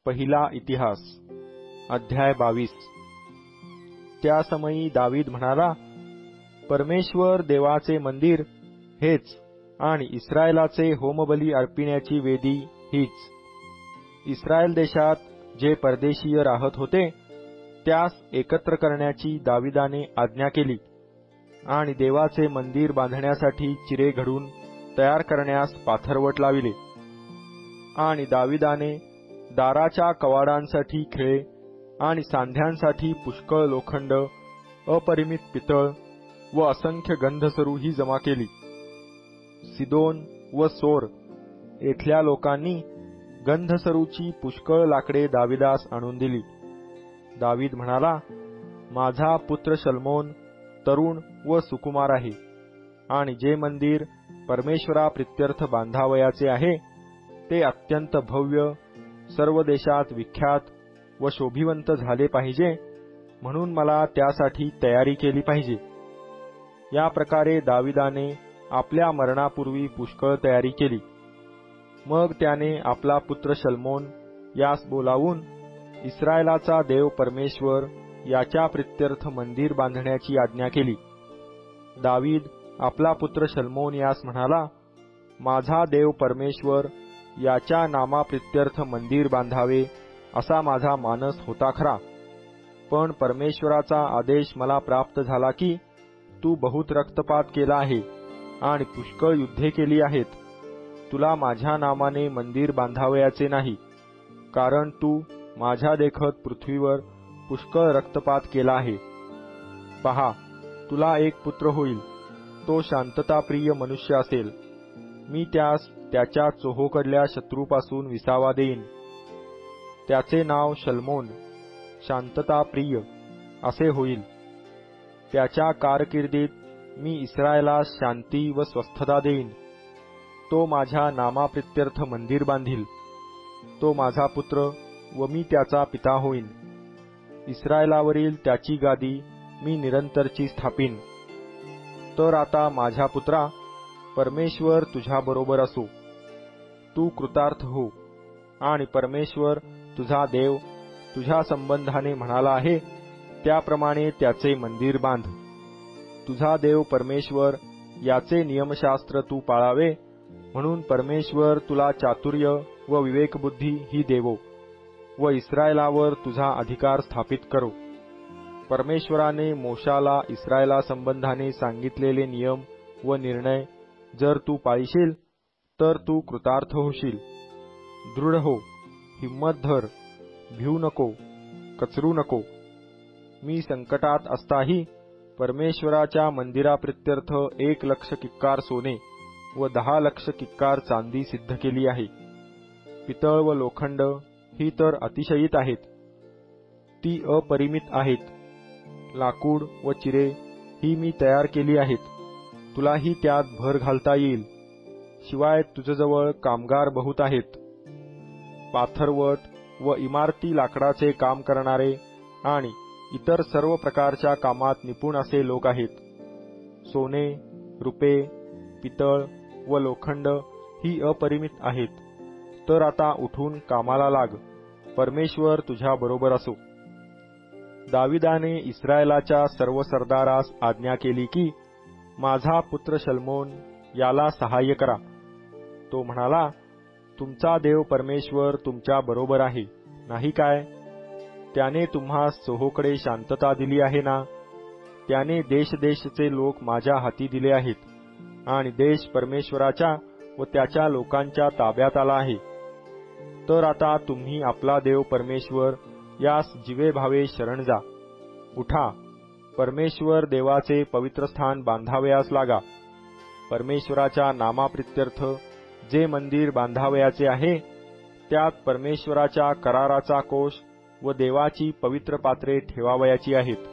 पहिला इतिहास अध्याय 22। त्या समयी दावीद म्हणाला, परमेश्वर देवाचे मंदिर हेच आणि इस्रायलाचे होमबली अर्पिण्याची वेदी हीच। इस्रायल देशात जे परदेशीय राहत होते त्यास एकत्र करण्याची दाविदाने आज्ञा केली आणि देवाचे मंदिर बांधण्यासाठी चिरे घडून तयार करण्यास पाथरवट लाविले। आणि दाविदाने दाराच्या कवाडांसाठी खिळे आणि सांध्यांसाठी पुष्कळ लोखंड, अपरिमित पितळ व असंख्य गंधसरू ही जमा केली। सिदोन व सोर येथल्या लोकांनी गंधसरूची पुष्कळ लाकडे दाविदास आणून दिली। दावीद म्हणाला, माझा पुत्र शल्मोन तरुण व सुकुमार आहे आणि जे मंदिर परमेश्वराप्रित्यर्थ बांधावयाचे आहे ते अत्यंत भव्य, सर्व देशात विख्यात व शोभिवंत झाले पाहिजे, म्हणून मला त्यासाठी तयारी केली पाहिजे। या प्रकारे दाविदाने आपल्या मरणापूर्वी पुष्कळ तयारी केली। मग त्याने आपला पुत्र शल्मोन यास बोलावून इस्रायलाचा देव परमेश्वर याच्या प्रित्यर्थ मंदिर बांधण्याची आज्ञा केली। दावीद आपला पुत्र शल्मोन यास म्हणाला, माझा देव परमेश्वर याच्या नामाप्रित्यर्थ मंदिर बांधावे असा माझा मानस होता खरा, पण परमेश्वराचा आदेश मला प्राप्त झाला की तू बहुत रक्तपात केला आहे आणि पुष्कळ युद्धे केली आहेत। तुला माझ्या नामाने मंदिर बांधावयाचे नाही, कारण तू माझ्या देखत पृथ्वीवर पुष्कळ रक्तपात केला आहे। पहा, तुला एक पुत्र होईल, तो शांतताप्रिय मनुष्य असेल। मी त्यास त्याच्या चोहोकडल्या शत्रूपासून विसावा देईन। त्याचे नाव शल्मोन, शांतताप्रिय असे होईल। त्याच्या कारकिर्दीत मी इस्रायलास शांती व स्वस्थता देईन। तो माझ्या नामाप्रित्यर्थ मंदिर बांधील। तो माझा पुत्र व मी त्याचा पिता होईन। इस्रायलावरील त्याची गादी मी निरंतरची स्थापीन। तर आता माझ्या पुत्रा, परमेश्वर तुझ्या बरोबर असो। तू कृतार्थ हो आणि परमेश्वर तुझा देव तुझ्या संबंधाने म्हणाला आहे त्याप्रमाणे त्याचे मंदिर बांध। तुझा देव परमेश्वर याचे नियमशास्त्र तू पाळावे, म्हणून परमेश्वर तुला चातुर्य व विवेकबुद्धी ही देवो व इस्रायलावर तुझा अधिकार स्थापित करो। परमेश्वराने मोशाला इस्रायला संबंधाने सांगितलेले नियम व निर्णय जर तू पाळशील तर तू कृतार्थ होशील। दृढ हो, हिम्मत धर, भिऊ नको, कचरू नको। मी संकटात असताही परमेश्वराच्या मंदिराप्रित्यर्थ 1,00,000 किक्कार सोने व 10,00,000 किक्कार चांदी सिद्ध केली आहे। पितळ व लोखंड ही तर अतिशयित आहेत, ती अपरिमित आहेत। लाकूड व चिरे ही मी तयार केली आहेत, तुलाही त्यात भर घालता येईल। शिवाय तुझजवळ कामगार बहुत आहेत। पाथरवट व इमारती लाकडाचे काम करणारे आणि इतर सर्व प्रकारच्या कामात निपुण असे लोक आहेत। सोने, रुपे, पितळ व लोखंड ही अपरिमित आहेत। तर आता उठून कामाला लाग, परमेश्वर तुझ्या बरोबर असो। दाविदाने इस्रायलाच्या सर्व सरदारास आज्ञा केली की माझा पुत्र शल्मोन याला सहाय्य करा। तो म्हणाला, तुमचा देव परमेश्वर तुमच्या बरोबर आहे, नाही काय? त्याने तुम्हास चोहोकडे शांतता दिली आहे ना? त्याने देशदेशचे लोक माझ्या हाती दिले आहेत आणि देश परमेश्वराच्या व त्याच्या लोकांच्या ताब्यात आला आहे। तर आता तुम्ही आपला देव परमेश्वर यास जीवेभावे शरण जा। उठा, परमेश्वर देवाचे पवित्रस्थान बांधावयास लागा। परमेश्वराच्या नामाप्रित्यर्थ जे मंदिर बांधावयाचे आहे त्यात परमेश्वराच्या कराराचा कोश व देवाची पवित्र पात्रे ठेवावयाची आहेत।